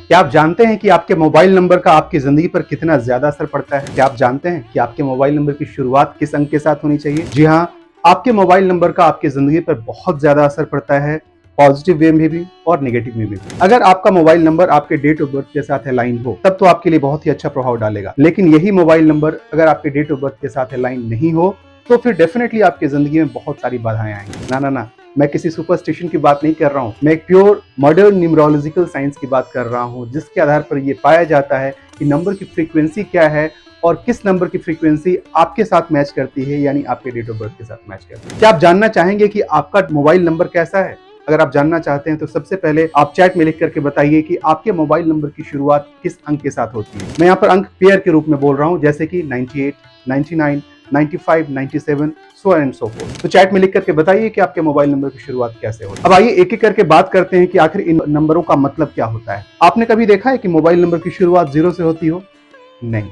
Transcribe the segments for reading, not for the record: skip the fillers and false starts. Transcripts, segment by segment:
क्या आप जानते हैं कि आपके मोबाइल नंबर का आपकी जिंदगी पर कितना ज्यादा असर पड़ता है? क्या आप जानते हैं कि आपके मोबाइल नंबर की शुरुआत किस अंक के साथ होनी चाहिए? जी हाँ, आपके मोबाइल नंबर का आपकी जिंदगी पर बहुत ज्यादा असर पड़ता है, पॉजिटिव वे में भी और नेगेटिव में भी। अगर आपका मोबाइल नंबर आपके डेट ऑफ बर्थ के साथ अलाइन हो तब तो आपके लिए बहुत ही अच्छा प्रभाव डालेगा, लेकिन यही मोबाइल नंबर अगर आपके डेट ऑफ बर्थ के साथ अलाइन नहीं हो तो फिर डेफिनेटली आपकी जिंदगी में बहुत सारी बाधाएं आएंगी। ना ना ना, मैं किसी सुपरस्टिशन की बात नहीं कर रहा हूँ, मैं एक प्योर मॉडर्न न्यूमरोलॉजिकल साइंस की बात कर रहा हूँ, जिसके आधार पर यह पाया जाता है कि नंबर की फ्रीक्वेंसी क्या है और किस नंबर की फ्रीक्वेंसी आपके साथ मैच करती है, यानी आपके डेट ऑफ बर्थ के साथ मैच करती है। क्या आप जानना चाहेंगे कि आपका मोबाइल नंबर कैसा है? अगर आप जानना चाहते हैं तो सबसे पहले आप चैट में लिख करके बताइए कि आपके मोबाइल नंबर की शुरुआत किस अंक के साथ होती है। मैं यहाँ पर अंक पेयर के रूप में बोल रहा हूँ, जैसे कि 98, 99, 95, 97, सो एंड सो फोर्थ। तो चैट में लिख करके बताइए कि आपके मोबाइल नंबर की शुरुआत कैसे होती है। अब आइए एक एक करके बात करते हैं कि आखिर इन नंबरों का मतलब क्या होता है। आपने कभी देखा है कि मोबाइल नंबर की शुरुआत 0 से होती हो? नहीं।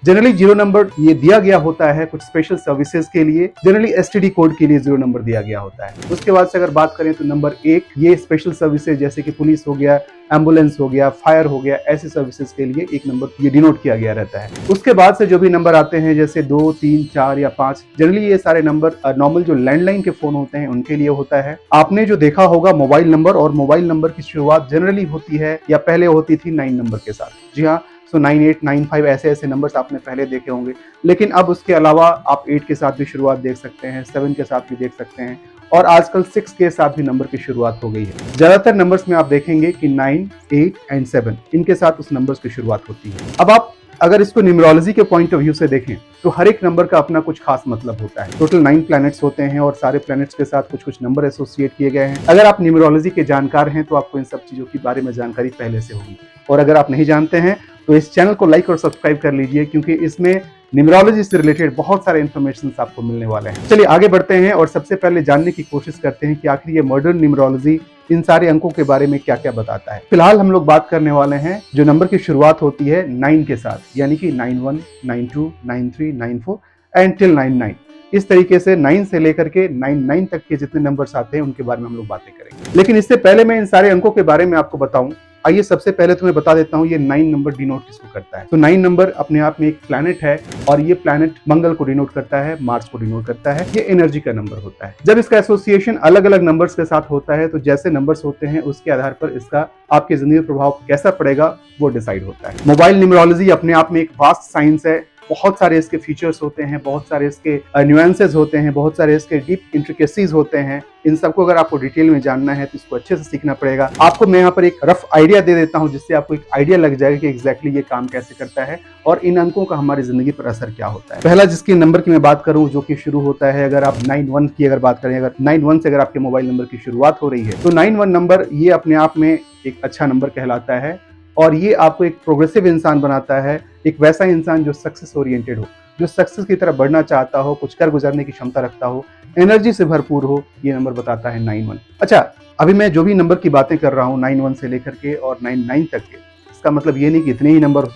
जनरली 0 नंबर ये दिया गया होता है कुछ स्पेशल सर्विसेज के लिए, जनरली एसटीडी कोड के लिए 0 नंबर दिया गया होता है। उसके बाद से अगर बात करें तो नंबर 1 ये स्पेशल सर्विसेज जैसे कि पुलिस हो गया, एम्बुलेंस हो गया, फायर हो गया, ऐसी सर्विसेज के लिए एक नंबर ये डिनोट किया गया रहता है। उसके बाद से जो भी नंबर आते हैं जैसे 2, 3, 4 या 5, जनरली ये सारे नंबर नॉर्मल जो लैंडलाइन के फोन होते हैं उनके लिए होता है। आपने जो देखा होगा मोबाइल नंबर, और मोबाइल नंबर की शुरुआत जनरली होती है या पहले होती थी 9 नंबर के साथ। जी हाँ, सो 98, 95 ऐसे ऐसे नंबर्स आपने पहले देखे होंगे, लेकिन अब उसके अलावा आप 8 के साथ भी शुरुआत देख सकते हैं, 7 के साथ भी देख सकते हैं, और आजकल 6 के साथ भी नंबर की शुरुआत हो गई है। ज्यादातर नंबर्स में आप देखेंगे कि 9, 8 एंड 7 इनके साथ उस नंबर्स की शुरुआत होती है। अब आप अगर इसको न्यूमरोलॉजी के पॉइंट ऑफ व्यू से देखें तो हर एक नंबर का अपना कुछ खास मतलब होता है। टोटल 9 प्लैनेट्स होते हैं और सारे प्लैनेट्स के साथ कुछ कुछ नंबर एसोसिएट किए गए हैं। अगर आप न्यूमरोलॉजी के जानकार हैं तो आपको इन सब चीजों के बारे में जानकारी पहले से होगी, और अगर आप नहीं जानते हैं तो इस चैनल को लाइक और सब्सक्राइब कर लीजिए, क्योंकि इसमें न्यूमरोलॉजी से रिलेटेड बहुत सारे इन्फॉर्मेशन आपको मिलने वाले हैं। चलिए आगे बढ़ते हैं और सबसे पहले जानने की कोशिश करते हैं कि आखिर ये मॉडर्न न्यूमरोलॉजी इन सारे अंकों के बारे में क्या क्या बताता है। फिलहाल हम लोग बात करने वाले हैं जो नंबर की शुरुआत होती है 9 के साथ, यानी कि 91, 92, 93, 94 एंड टिल 99। इस तरीके से 9 से लेकर के 99 तक के जितने नंबर्स आते हैं उनके बारे में हम लोग बातें करेंगे। लेकिन इससे पहले मैं इन सारे अंकों के बारे में आपको बताऊं, आइए सबसे पहले तो मैं बता देता हूं ये 9 नंबर डिनोट किसको करता है। तो 9 नंबर अपने आप में एक प्लैनेट है, और ये प्लैनेट मंगल को डिनोट करता है, मार्स को डिनोट करता है। ये एनर्जी का नंबर होता है। जब इसका एसोसिएशन अलग अलग नंबर्स के साथ होता है तो जैसे नंबर्स होते हैं उसके आधार पर इसका आपकी जिंदगी पर प्रभाव कैसा पड़ेगा वो डिसाइड होता है। मोबाइल न्यूमरोलॉजी अपने आप में एक वास्ट साइंस है। बहुत सारे इसके फीचर्स होते हैं, बहुत सारे इसके न्यूएंसेस होते हैं, बहुत सारे इसके डीप इंट्रिकेसीज होते हैं। इन सबको अगर आपको डिटेल में जानना है तो इसको अच्छे से सीखना पड़ेगा। आपको मैं यहाँ पर एक रफ आइडिया दे देता हूँ जिससे आपको एक आइडिया लग जाएगा कि एग्जैक्टली ये काम कैसे करता है और इन अंकों का हमारी जिंदगी पर असर क्या होता है। पहला जिसकी नंबर की मैं बात करूँ जो कि शुरू होता है, अगर आप 91 की अगर बात करें, अगर 91 से अगर आपके मोबाइल नंबर की शुरुआत हो रही है तो 91 नंबर ये अपने आप में एक अच्छा नंबर कहलाता है, और ये आपको एक प्रोग्रेसिव इंसान बनाता है, एक वैसा इंसान जो सक्सेस ओरिएंटेड हो, जो सक्सेस की तरफ बढ़ना चाहता हो, कुछ कर गुजरने की क्षमता रखता हो, एनर्जी से भरपूर हो। ये नंबर बताता है 91। अच्छा, अभी मैं जो भी नंबर की बातें कर रहा हूँ 91 से लेकर के और 99 तक के, इसका मतलब ये नहीं कि इतने ही नंबर्स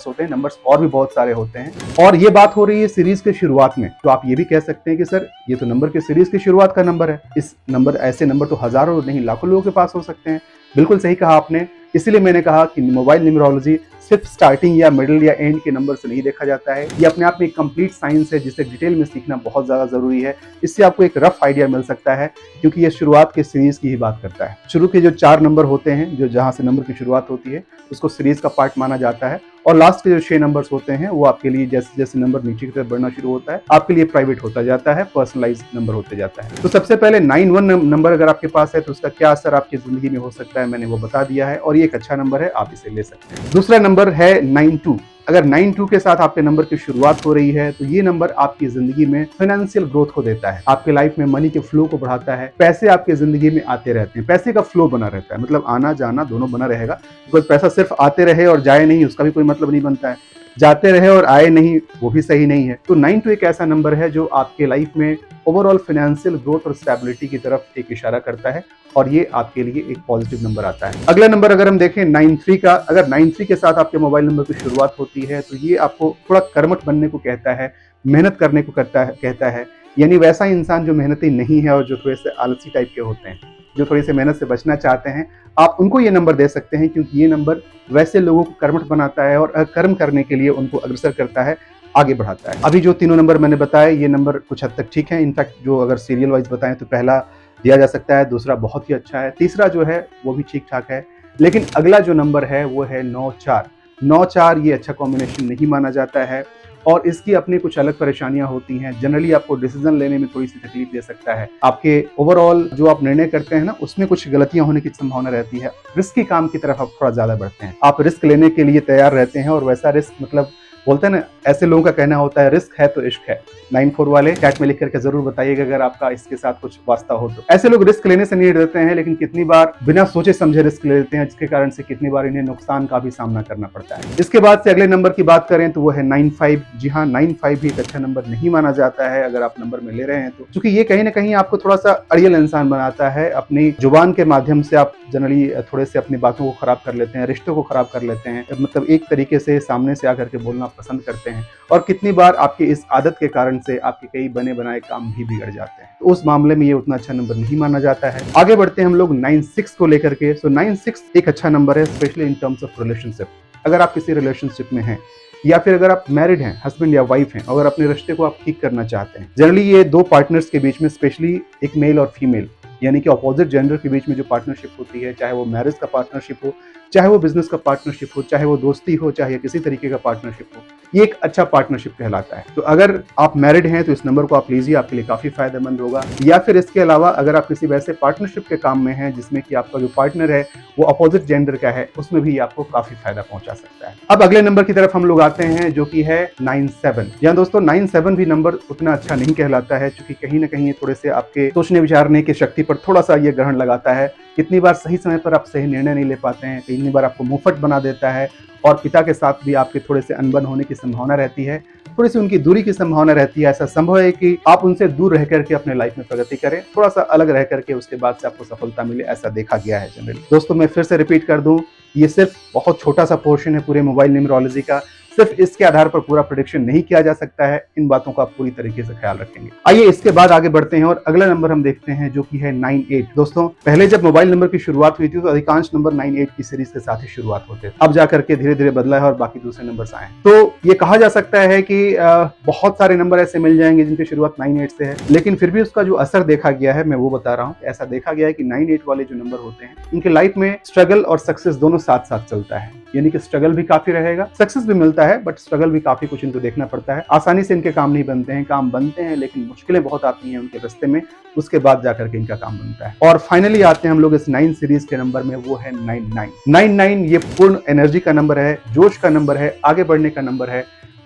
होते हैं, नंबर्स और भी बहुत सारे होते हैं। और ये बात हो रही है सीरीज के शुरुआत में, तो आप ये भी कह सकते हैं कि सर ये तो नंबर के सीरीज की शुरुआत का नंबर है। इस नंबर ऐसे नंबर तो हजारों नहीं लाखों लोगों के पास हो सकते हैं। बिल्कुल सही कहा आपने। इसीलिए मैंने कहा कि मोबाइल न्यूमरोलॉजी सिर्फ स्टार्टिंग या मिडिल या एंड के नंबर से नहीं देखा जाता है। ये अपने आप में एक कंप्लीट साइंस है जिसे डिटेल में सीखना बहुत ज़्यादा ज़रूरी है। इससे आपको एक रफ आइडिया मिल सकता है, क्योंकि ये शुरुआत के सीरीज की ही बात करता है। शुरू के जो 4 नंबर होते हैं, जो जहाँ से नंबर की शुरुआत होती है, उसको सीरीज का पार्ट माना जाता है, और लास्ट के जो 6 नंबर्स होते हैं वो आपके लिए जैसे जैसे नंबर नीचे की तरफ बढ़ना शुरू होता है आपके लिए प्राइवेट होता जाता है, पर्सनलाइज नंबर होते जाता है। तो सबसे पहले 91 नंबर अगर आपके पास है तो उसका क्या असर आपकी जिंदगी में हो सकता है मैंने वो बता दिया है, और ये एक अच्छा नंबर है, आप इसे ले सकते हैं। दूसरा नंबर है 92। अगर 92 के साथ आपके नंबर की शुरुआत हो रही है तो ये नंबर आपकी जिंदगी में फाइनेंशियल ग्रोथ को देता है, आपके लाइफ में मनी के फ्लो को बढ़ाता है। पैसे आपके जिंदगी में आते रहते हैं, पैसे का फ्लो बना रहता है, मतलब आना जाना दोनों बना रहेगा। बिकॉज पैसा सिर्फ आते रहे और जाए नहीं उसका भी कोई मतलब नहीं बनता है, जाते रहे और आए नहीं वो भी सही नहीं है। तो 92 एक ऐसा नंबर है जो आपके लाइफ में ओवरऑल फाइनेंशियल ग्रोथ और स्टेबिलिटी की तरफ एक इशारा करता है, और ये आपके लिए एक पॉजिटिव नंबर आता है। अगला नंबर अगर हम देखें 93 का, अगर 93 के साथ आपके मोबाइल नंबर की शुरुआत होती है तो ये आपको थोड़ा कर्मठ बनने को कहता है, मेहनत करने को कहता है, यानी वैसा इंसान जो मेहनती नहीं है और जो थोड़े से आलसी टाइप के होते हैं। जो थोड़ी सी मेहनत से बचना चाहते हैं, आप उनको ये नंबर दे सकते हैं, क्योंकि ये नंबर वैसे लोगों को कर्मठ बनाता है और कर्म करने के लिए उनको अग्रसर करता है, आगे बढ़ाता है। अभी जो तीनों नंबर मैंने बताए, ये नंबर कुछ हद तक ठीक है। इनफैक्ट जो अगर सीरियल वाइज बताएं तो पहला दिया जा सकता है, दूसरा बहुत ही अच्छा है, तीसरा जो है वो भी ठीक ठाक है, लेकिन अगला जो नंबर है वो है 9-4। 9-4 ये अच्छा कॉम्बिनेशन नहीं माना जाता है और इसकी अपनी कुछ अलग परेशानियां होती हैं। जनरली आपको डिसीजन लेने में थोड़ी सी तकलीफ दे सकता है। आपके ओवरऑल जो आप निर्णय करते हैं ना, उसमें कुछ गलतियां होने की संभावना रहती है। रिस्क काम की तरफ आप थोड़ा ज्यादा बढ़ते हैं, आप रिस्क लेने के लिए तैयार रहते हैं, और वैसा रिस्क मतलब बोलते हैं ना, ऐसे लोगों का कहना होता है रिस्क है तो इश्क है। 9-4 वाले चैट में लिख करके जरूर बताइएगा अगर आपका इसके साथ कुछ वास्ता हो तो। ऐसे लोग रिस्क लेने से नहीं डरते हैं, लेकिन कितनी बार बिना सोचे समझे रिस्क ले लेते हैं, जिसके कारण से कितनी बार इन्हें नुकसान का भी सामना करना पड़ता है। इसके बाद से अगले नंबर की बात करें तो वो है 9-5। जी हाँ, 9-5 भी एक अच्छा नंबर नहीं माना जाता है अगर आप नंबर में ले रहे हैं तो, क्योंकि ये कहीं ना कहीं आपको थोड़ा सा अड़ियल इंसान बनाता है। अपनी जुबान के माध्यम से आप जनरली थोड़े से अपनी बातों को खराब कर लेते हैं, रिश्तों को खराब कर लेते हैं, मतलब एक तरीके से सामने से आकर के बोलना पसंद करते हैं, और कितनी बार आपकी इस आदत के कारण से आपके कई बने बनाए काम भी बिगड़ जाते हैं। तो उस मामले में ये उतना अच्छा नंबर नहीं माना जाता है। आगे बढ़ते हैं हम लोग 9-6 को लेकर के। सो 9-6 एक अच्छा नंबर है, specially in terms of relationship. अगर आप किसी रिलेशनशिप में हैं, या फिर अगर आप मैरिड हैं, हस्बैंड या वाइफ हैं, अगर अपने रिश्ते को आप ठीक करना चाहते हैं, जनरली ये दो पार्टनर्स के बीच में, स्पेशली एक मेल और फीमेल यानी कि अपोजिट जेंडर के बीच में जो पार्टनरशिप होती है, चाहे वो मैरिज का पार्टनरशिप हो, चाहे वो बिजनेस का पार्टनरशिप हो, चाहे वो दोस्ती हो, चाहे किसी तरीके का पार्टनरशिप हो, ये एक अच्छा पार्टनरशिप कहलाता है। तो अगर आप मैरिड हैं तो इस नंबर को आप लीजिए, आपके लिए काफी फायदेमंद होगा। या फिर इसके अलावा अगर आप किसी वैसे पार्टनरशिप के काम में हैं जिसमें कि आपका जो पार्टनर है वो अपोजिट जेंडर का है, उसमें भी आपको काफी फायदा पहुंचा सकता है। अब अगले नंबर की तरफ हम लोग आते हैं, जो कि है 9-7। यहाँ दोस्तों 9-7 भी नंबर उतना अच्छा नहीं कहलाता है, क्योंकि कहीं ना कहीं थोड़े से आपके सोचने विचारने की शक्ति पर थोड़ा सा ये ग्रहण लगाता है। कितनी बार सही समय पर आप सही निर्णय नहीं ले पाते हैं, कितनी बार आपको मुंहफट बना देता है, और पिता के साथ भी आपके थोड़े से अनबन होने की संभावना रहती है, थोड़ी सी उनकी दूरी की संभावना रहती है। ऐसा संभव है कि आप उनसे दूर रह करके अपने लाइफ में प्रगति करें, थोड़ा सा अलग रह करके उसके बाद से आपको सफलता मिले, ऐसा देखा गया है जनरली। दोस्तों मैं फिर से रिपीट कर दूं, ये सिर्फ बहुत छोटा सा पोर्शन है पूरे मोबाइल न्यूमरोलॉजी का, सिर्फ इसके आधार पर पूरा प्रेडिक्शन नहीं किया जा सकता है। इन बातों का आप पूरी तरीके से ख्याल रखेंगे। आइए इसके बाद आगे बढ़ते हैं और अगला नंबर हम देखते हैं, जो कि है 9-8। दोस्तों पहले जब मोबाइल नंबर की शुरुआत हुई थी तो अधिकांश नंबर 9-8 की सीरीज के साथ ही शुरुआत होते थे। अब जाकर के धीरे धीरे बदला है और बाकी दूसरे नंबर्स आए। तो ये कहा जा सकता है कि बहुत सारे नंबर ऐसे मिल जाएंगे जिनकी शुरुआत 9-8 से है, लेकिन फिर भी उसका जो असर देखा गया है मैं वो बता रहा हूँ। ऐसा देखा गया है कि 9-8 वाले जो नंबर होते हैं, इनके लाइफ में स्ट्रगल और सक्सेस दोनों साथ साथ चलता है, यानी कि स्ट्रगल भी काफी रहेगा, सक्सेस भी मिलता है, बट स्ट्रगल भी काफी कुछ इनको देखना पड़ता है। आसानी से इनके काम नहीं बनते हैं, काम बनते हैं लेकिन मुश्किलें बहुत आती हैं उनके रास्ते में, उसके बाद जाकर के इनका काम बनता है। और फाइनली आते हैं हम लोग इस 9 सीरीज के नंबर में, वो है 9-9। 9-9 ये पूर्ण एनर्जी का नंबर है, जोश का नंबर है, आगे बढ़ने का नंबर है।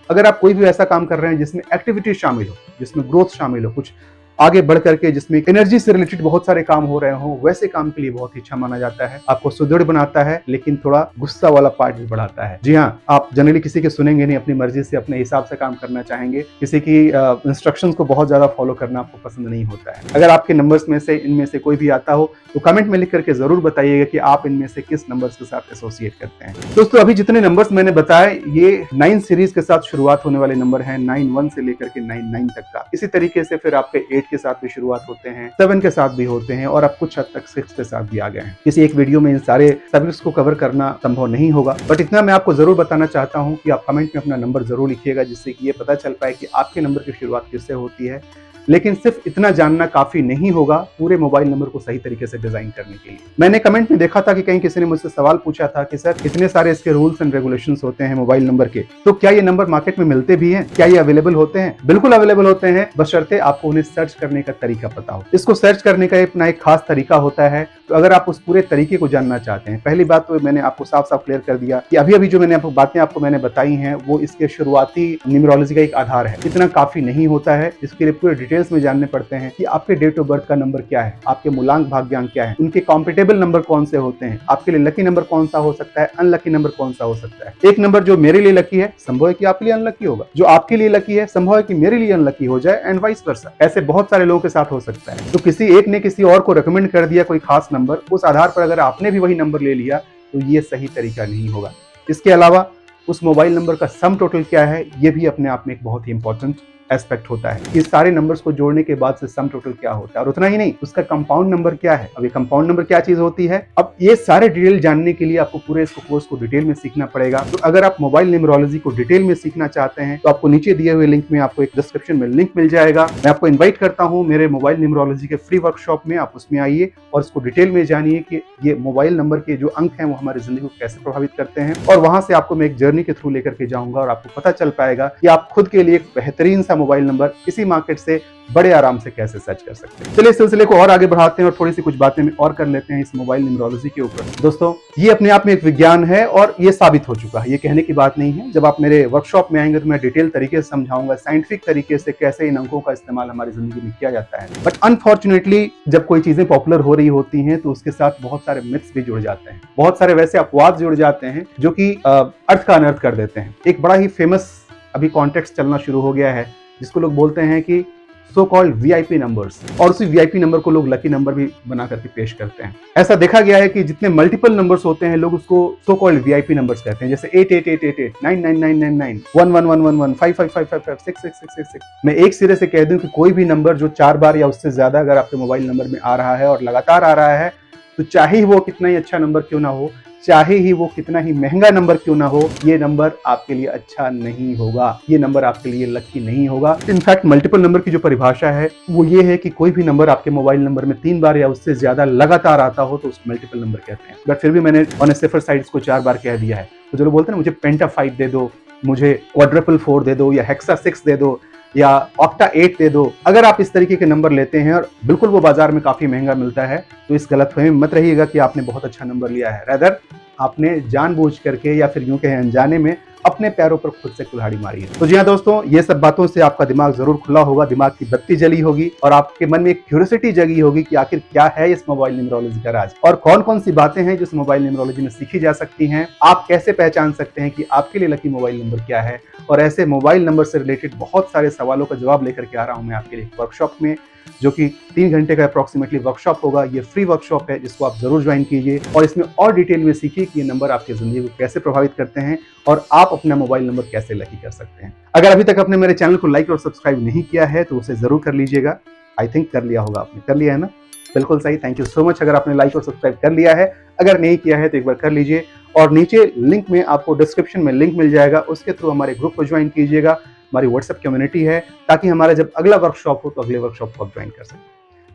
अगर आप कोई भी ऐसा काम कर रहे हैं जिसमें एक्टिविटी शामिल हो, जिसमें ग्रोथ शामिल हो, कुछ आगे बढ़ करके जिसमें एनर्जी से रिलेटेड बहुत सारे काम हो रहे हो, वैसे काम के लिए बहुत ही अच्छा माना जाता है। आपको सुदृढ़ बनाता है, लेकिन थोड़ा गुस्सा वाला पार्ट भी बढ़ाता है। जी हाँ, आप जनरली किसी के सुनेंगे नहीं, अपनी मर्जी से अपने हिसाब से काम करना चाहेंगे, किसी की इंस्ट्रक्शंस को बहुत ज्यादा फॉलो करना आपको पसंद नहीं होता है। अगर आपके नंबर्स में से इनमें से कोई भी आता हो तो कमेंट में लिख करके जरूर बताइएगा कि आप इनमें से किस नंबर्स के साथ एसोसिएट करते हैं। दोस्तों अभी जितने नंबर्स मैंने बताए ये 9 सीरीज के साथ शुरुआत होने वाले नंबर हैं, 9-1 से लेकर के 9-9 तक का। इसी तरीके से फिर आपके 8 के साथ भी शुरुआत होते हैं, 7 के साथ भी होते हैं, और अब कुछ हद तक 6 के साथ भी आ गए हैं। किसी एक वीडियो में इन सारे सब्जेक्ट्स को कवर करना संभव नहीं होगा, बट इतना मैं आपको जरूर बताना चाहता हूं कि आप कमेंट में अपना नंबर जरूर लिखिएगा, जिससे कि ये पता चल पाए कि आपके नंबर की शुरुआत किससे होती है। लेकिन सिर्फ इतना जानना काफी नहीं होगा पूरे मोबाइल नंबर को सही तरीके से डिजाइन करने के लिए। मैंने कमेंट में देखा था कि कहीं किसी ने मुझसे सवाल पूछा था कि सर इतने सारे इसके रूल्स एंड रेगुलेशंस होते हैं मोबाइल नंबर के, तो क्या ये नंबर मार्केट में मिलते भी हैं, क्या ये अवेलेबल होते हैं? बिल्कुल अवेलेबल होते हैं, बशर्ते आपको उन्हें सर्च करने का तरीका पता हो। इसको सर्च करने का अपना एक खास तरीका होता है। तो अगर आप उस पूरे तरीके को जानना चाहते हैं, पहली बात तो मैंने आपको साफ साफ क्लियर कर दिया कि अभी अभी जो मैंने बातें आपको मैंने बताई हैं वो इसके शुरुआती न्यूमरोलॉजी का एक आधार है। इतना काफी नहीं होता है, इसके लिए पूरे डिटेल्स में जानने पड़ते हैं कि आपके डेट ऑफ बर्थ का नंबर क्या है, आपके मूलांक भाग्यांक क्या है, उनके कॉम्पिटेबल नंबर कौन से होते हैं, आपके लिए लकी नंबर कौन सा हो सकता है, अनलकी नंबर कौन सा हो सकता है। एक नंबर जो मेरे लिए लकी है संभव है कि आपके लिए अनलकी होगा, जो आपके लिए लकी है संभव है कि मेरे लिए अनलकी हो जाए, एंड वाइस वर्सा। ऐसे बहुत सारे लोगों के साथ हो सकता है। तो किसी एक ने किसी और को रिकमेंड कर दिया कोई खास नंबर, उस आधार पर अगर आपने भी वही नंबर ले लिया तो ये सही तरीका नहीं होगा। इसके अलावा उस मोबाइल नंबर का सम टोटल क्या है, ये भी अपने आप में एक बहुत ही इंपॉर्टेंट एस्पेक्ट होता है। इस सारे नंबर्स को जोड़ने के बाद से सम टोटल क्या होता है, और उतना ही नहीं, उसका कंपाउंड नंबर क्या है। अब ये कंपाउंड नंबर क्या चीज होती है, अब ये सारे डिटेल जानने के लिए आपको पूरे इसको कोर्स को डिटेल में सीखना पड़ेगा। तो अगर आप मोबाइल न्यूमरोलॉजी को डिटेल में सीखना चाहते हैं तो आपको नीचे दिए हुए लिंक में आपको एक डिस्क्रिप्शन में लिंक मिल जाएगा। मैं आपको इन्वाइट करता हूँ मेरे मोबाइल न्यूमरोलॉजी के फ्री वर्कशॉप में, आप उसमें आइए और इसको डिटेल में जानिए कि ये मोबाइल नंबर के जो अंक हैं वो हमारी जिंदगी को कैसे प्रभावित करते हैं। और वहां से आपको मैं एक जर्नी के थ्रू लेकर के जाऊंगा और आपको पता चल पाएगा कि आप खुद के लिए एक बेहतरीन सा मोबाइल नंबर इसी मार्केट से बड़े आराम से कैसे सर्च कर सकते हैं। चलिए इस सिलसिले को और आगे बढ़ाते हैं और थोड़ी सी कुछ बातें और कर लेते हैं इस मोबाइल न्यूमरोलॉजी के ऊपर। दोस्तों, ये अपने आप में एक विज्ञान है और ये साबित हो चुका है, ये कहने की बात नहीं है। जब आप मेरे वर्कशॉप में आएंगे तो मैं डिटेल तरीके से समझाऊंगा, साइंटिफिक तरीके से कैसे इन अंकों का इस्तेमाल हमारी जिंदगी में किया जाता है। बट अनफॉर्चुनेटली जब कोई चीजें पॉपुलर हो रही होती हैं तो उसके साथ बहुत सारे मिथ्स भी जुड़ जाते हैं, बहुत सारे वैसे अपवाद जुड़ जाते हैं जो कि अर्थ का अनर्थ कर देते हैं। एक बड़ा ही फेमस अभी कॉन्टेक्स्ट चलना शुरू हो गया है जिसको लोग बोलते हैं कि सो कॉल्ड वीआईपी नंबर्स, और उसी वीआईपी नंबर को लोग लकी नंबर भी बना करके पेश करते हैं। ऐसा देखा गया है कि जितने मल्टीपल नंबर्स होते हैं लोग उसको सो कॉल्ड वीआईपी नंबर्स कहते हैं, जैसे 888888, 99999, 111111, 555555, 666666। मैं एक सिरे से कह दूं कि कोई भी नंबर जो 4 बार या उससे ज्यादा अगर आपके मोबाइल नंबर में आ रहा है और लगातार आ रहा है, तो चाहे वो कितना ही अच्छा नंबर क्यों ना हो, चाहे ही वो कितना ही महंगा नंबर क्यों ना हो, ये नंबर आपके लिए अच्छा नहीं होगा, ये नंबर आपके लिए लकी नहीं होगा। इनफैक्ट मल्टीपल नंबर की जो परिभाषा है वो ये है कि कोई भी नंबर आपके मोबाइल नंबर में 3 बार या उससे ज्यादा लगातार आता हो तो उसको मल्टीपल नंबर कहते हैं। बट फिर भी मैंने ऑन ए सेफर साइड इसको 4 बार कह दिया है। तो जो लोग बोलते हैं ना मुझे पेंटा 5 दे दो, मुझे क्वाड्रपल 4 दे दो, या हेक्सा 6 दे दो, या ऑक्टा 8 दे दो, अगर आप इस तरीके के नंबर लेते हैं और बिल्कुल वो बाजार में काफी महंगा मिलता है तो इस गलतफहमी में मत रहिएगा कि आपने बहुत अच्छा नंबर लिया है। रादर आपने जानबूझ करके या फिर यूं कहें अनजाने में अपने पैरों पर खुद से कुल्हाड़ी मारी है। तो जी हाँ दोस्तों, ये सब बातों से आपका दिमाग जरूर खुला होगा, दिमाग की बत्ती जली होगी और आपके मन में एक क्यूरियोसिटी जगी होगी कि आखिर क्या है इस मोबाइल न्यूमरोलॉजी का राज और कौन कौन सी बातें हैं जो इस मोबाइल न्यूमरोलॉजी में सीखी जा सकती हैं। आप कैसे पहचान सकते हैं कि आपके लिए लकी मोबाइल नंबर क्या है। और ऐसे मोबाइल नंबर से रिलेटेड बहुत सारे सवालों का जवाब लेकर के आ रहा हूं मैं आपके लिए वर्कशॉप में, जो कि 3 घंटे का अप्रॉक्सीमेटली वर्कशॉप होगा। ये फ्री वर्कशॉप है जिसको आप जरूर ज्वाइन कीजिए और इसमें और डिटेल में सीखिए कि ये नंबर आपकी जिंदगी को कैसे प्रभावित करते हैं और आप अपना मोबाइल नंबर कैसे लकी कर सकते हैं। अगर अभी तक आपने मेरे चैनल को लाइक और सब्सक्राइब नहीं किया है तो उसे जरूर कर लीजिएगा। आई थिंक कर लिया होगा आपने, कर लिया है ना, बिल्कुल सही। थैंक यू सो मच अगर आपने लाइक और सब्सक्राइब कर लिया है। अगर नहीं किया है तो एक बार कर लीजिए और नीचे लिंक में आपको डिस्क्रिप्शन में लिंक मिल जाएगा, उसके थ्रू हमारे ग्रुप को ज्वाइन कीजिएगा। हमारी व्हाट्सएप कम्युनिटी है ताकि हमारा जब अगला वर्कशॉप हो तो अगले वर्कशॉप को आप ज्वाइन कर सकें।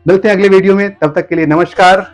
मिलते हैं अगले वीडियो में, तब तक के लिए नमस्कार।